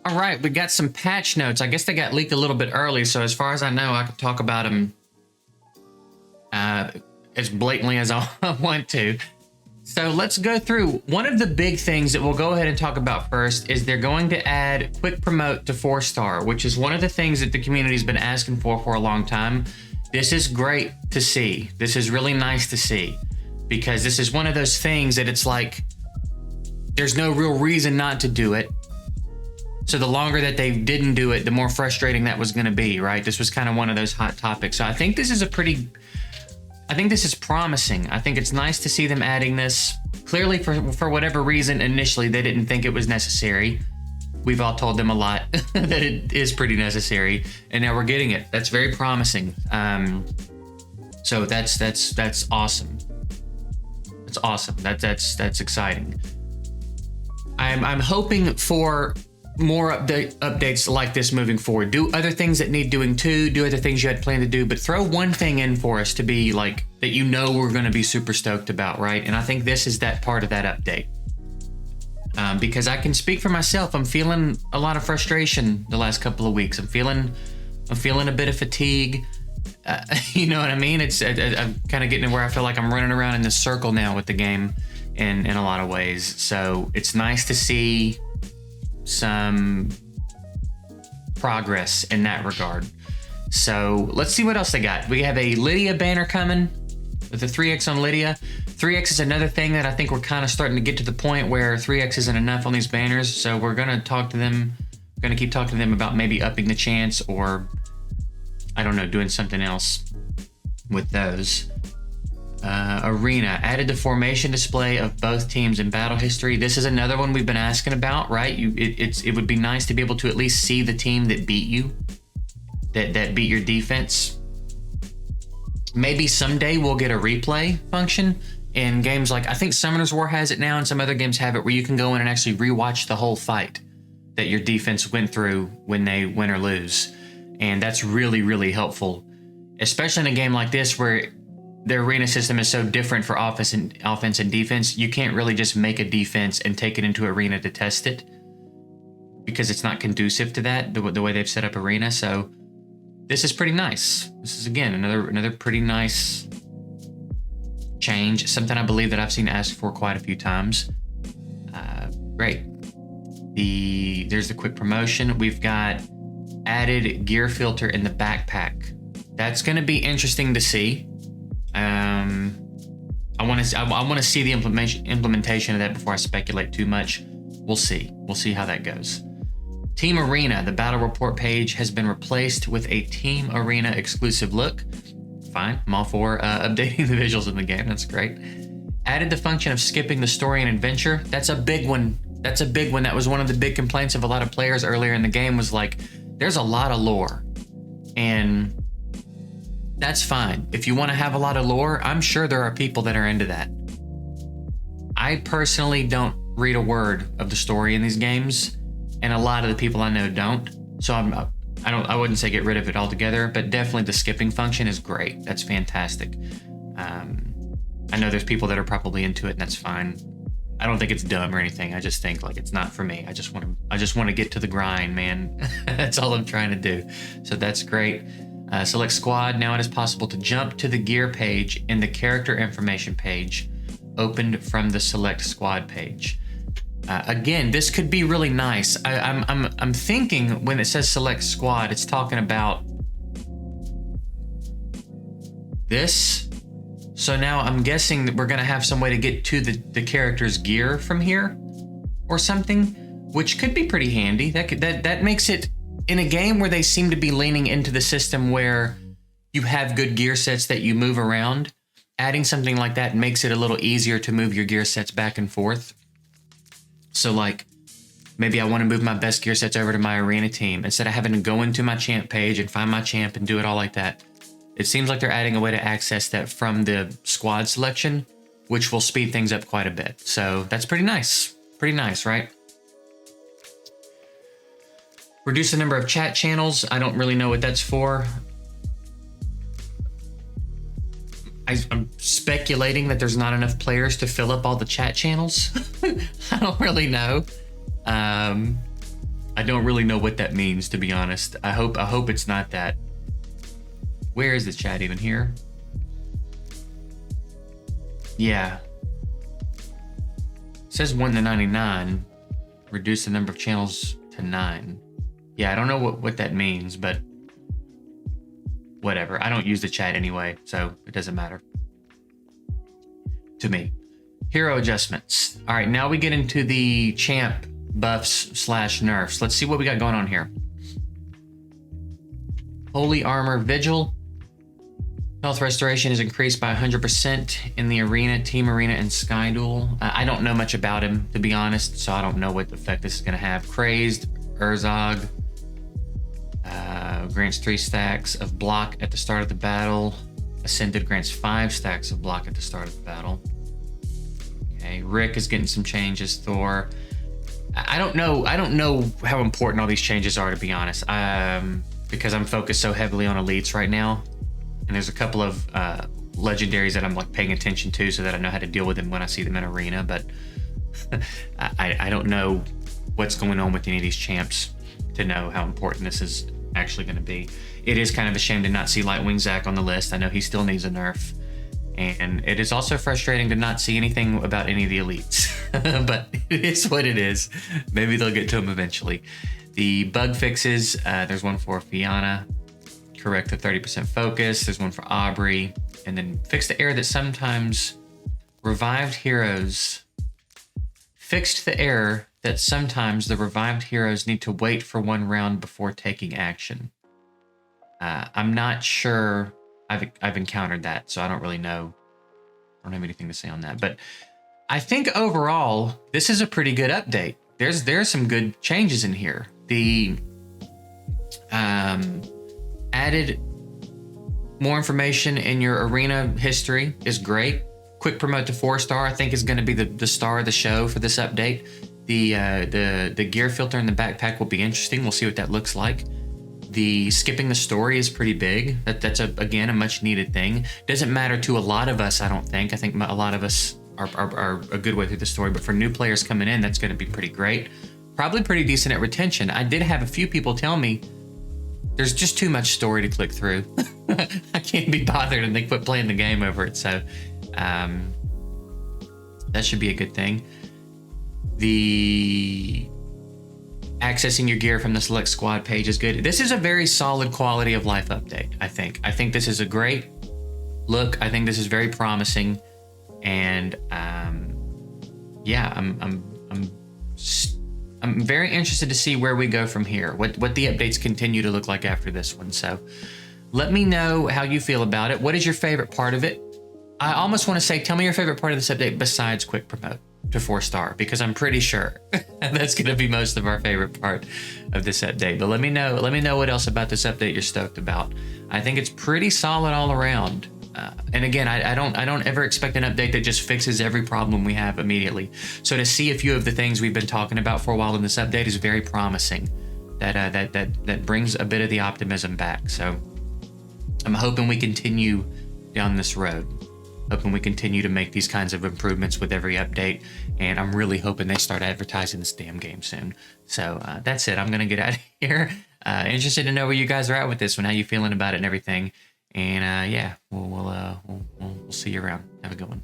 All right, we got some patch notes. I guess they got leaked a little bit early, so as far as I know, I can talk about them as blatantly as I want to. So let's go through. One of the big things that we'll go ahead and talk about first is they're going to add quick promote to 4-star, which is one of the things that the community's been asking for a long time. This is great to see. This is really nice to see, because this is one of those things that it's like, there's no real reason not to do it. So the longer that they didn't do it, the more frustrating that was going to be, right? This was kind of one of those hot topics. So I think this is promising. I think it's nice to see them adding this. Clearly, for whatever reason, initially they didn't think it was necessary. We've all told them a lot that it is pretty necessary, and now we're getting it. That's very promising. So that's awesome. That's awesome. That's exciting. I'm hoping for more updates like this moving forward. Do other things that need doing too. Do other things you had planned to do, but throw one thing in for us to be like that. We're going to be super stoked about, right? And I think this is that part of that update. Because I can speak for myself. I'm feeling a lot of frustration the last couple of weeks. I'm feeling a bit of fatigue. You know what I mean? I'm kind of getting to where I feel like I'm running around in this circle now with the game in a lot of ways. So it's nice to see some progress in that regard. So let's see what else they got. We have a Lydia banner coming with the 3x on Lydia. 3x is another thing that I think we're kind of starting to get to the point where 3x isn't enough on these banners. So we're going to talk to them. We're going to keep talking to them about maybe upping the chance, or I don't know, doing something else with those. Arena added the formation display of both teams in battle history. This is another one we've been asking about, right? It would be nice to be able to at least see the team that beat you, that beat your defense. Maybe someday we'll get a replay function in games like, I think Summoner's War has it now, and some other games have it, where you can go in and actually rewatch the whole fight that your defense went through when they win or lose. And that's really, really helpful, especially in a game like this where the arena system is so different for offense and defense. You can't really just make a defense and take it into arena to test it, because it's not conducive to that, the way they've set up arena. So this is pretty nice. This is, again, another pretty nice change, something I believe that I've seen asked for quite a few times. Great. There's the quick promotion. We've got added gear filter in the backpack. That's going to be interesting to see. I want to see the implementation of that before I speculate too much. We'll see how that goes. Team Arena, the battle report page has been replaced with a Team Arena exclusive look. Fine, I'm all for updating the visuals in the game. That's great. Added the function of skipping the story and adventure. That's a big one. That was one of the big complaints of a lot of players earlier in the game, was like, there's a lot of lore, and that's fine. If you want to have a lot of lore, I'm sure there are people that are into that. I personally don't read a word of the story in these games, and a lot of the people I know don't. So I wouldn't say get rid of it altogether, but definitely the skipping function is great. That's fantastic. I know there's people that are probably into it, and that's fine. I don't think it's dumb or anything. I just think like it's not for me. I just want to get to the grind, man. That's all I'm trying to do. So that's great. Select squad. Now it is possible to jump to the gear page in the character information page, opened from the select squad page. Again, this could be really nice. I'm thinking when it says select squad, it's talking about this. So now I'm guessing that we're gonna have some way to get to the character's gear from here or something, which could be pretty handy. That makes it, in a game where they seem to be leaning into the system where you have good gear sets that you move around, adding something like that makes it a little easier to move your gear sets back and forth. So like, maybe I want to move my best gear sets over to my arena team instead of having to go into my champ page and find my champ and do it all like that. It seems like they're adding a way to access that from the squad selection, which will speed things up quite a bit. So that's pretty nice. Pretty nice, right? Reduce the number of chat channels. I don't really know what that's for. I'm speculating that there's not enough players to fill up all the chat channels. I don't really know. I I don't really know what that means, to be honest. I hope it's not that. Where is the chat even here? Yeah. It says 1 to 99. Reduce the number of channels to 9. Yeah, I don't know what that means, but whatever. I don't use the chat anyway, so it doesn't matter to me. Hero adjustments. All right, now we get into the champ buffs / nerfs. Let's see what we got going on here. Holy Armor Vigil. Health restoration is increased by 100% in the arena, team arena, and Sky Duel. I don't know much about him, to be honest, so I don't know what effect this is going to have. Crazed, Urzog, grants 3 stacks of block at the start of the battle. Ascended grants 5 stacks of block at the start of the battle. Okay, Rick is getting some changes. Thor. I don't know how important all these changes are, to be honest. Because I'm focused so heavily on elites right now. And there's a couple of legendaries that I'm like paying attention to so that I know how to deal with them when I see them in arena. But I don't know what's going on with any of these champs to know how important this is actually going to be. It is kind of a shame to not see Lightwing Zack on the list. I know he still needs a nerf. And it is also frustrating to not see anything about any of the elites. But it is what it is. Maybe they'll get to him eventually. The bug fixes, there's one for Fianna. Correct the 30% focus. There's one for Aubrey. And then fix the error that sometimes revived heroes. Fixed the error that sometimes the revived heroes need to wait for 1 round before taking action. I'm not sure I've encountered that, so I don't really know. I don't have anything to say on that. But I think overall, this is a pretty good update. There's some good changes in here. The added more information in your arena history is great. Quick promote to 4-star, I think, is going to be the star of the show for this update. The gear filter in the backpack will be interesting. We'll see what that looks like. The skipping the story is pretty big. That's again a much needed thing. Doesn't matter to a lot of us, I don't think. I think a lot of us are a good way through the story, but for new players coming in, that's going to be pretty great. Probably pretty decent at retention. I did have a few people tell me there's just too much story to click through. I can't be bothered, and they quit playing the game over it. So that should be a good thing. The accessing your gear from the select squad page is good. This is a very solid quality of life update, I think. I think this is a great look. I think this is very promising. And yeah, I'm very interested to see where we go from here, what the updates continue to look like after this one. So let me know how you feel about it. What is your favorite part of it? I almost want to say, tell me your favorite part of this update besides quick promote to 4-star, because I'm pretty sure that's going to be most of our favorite part of this update. But let me know what else about this update you're stoked about. I think it's pretty solid all around. And again, I don't ever expect an update that just fixes every problem we have immediately. So to see a few of the things we've been talking about for a while in this update is very promising. That brings a bit of the optimism back. So I'm hoping we continue down this road. Hoping we continue to make these kinds of improvements with every update. And I'm really hoping they start advertising this damn game soon. So that's it. I'm going to get out of here. Interested to know where you guys are at with this one, how you feeling about it and everything. And yeah, we'll see you around. Have a good one.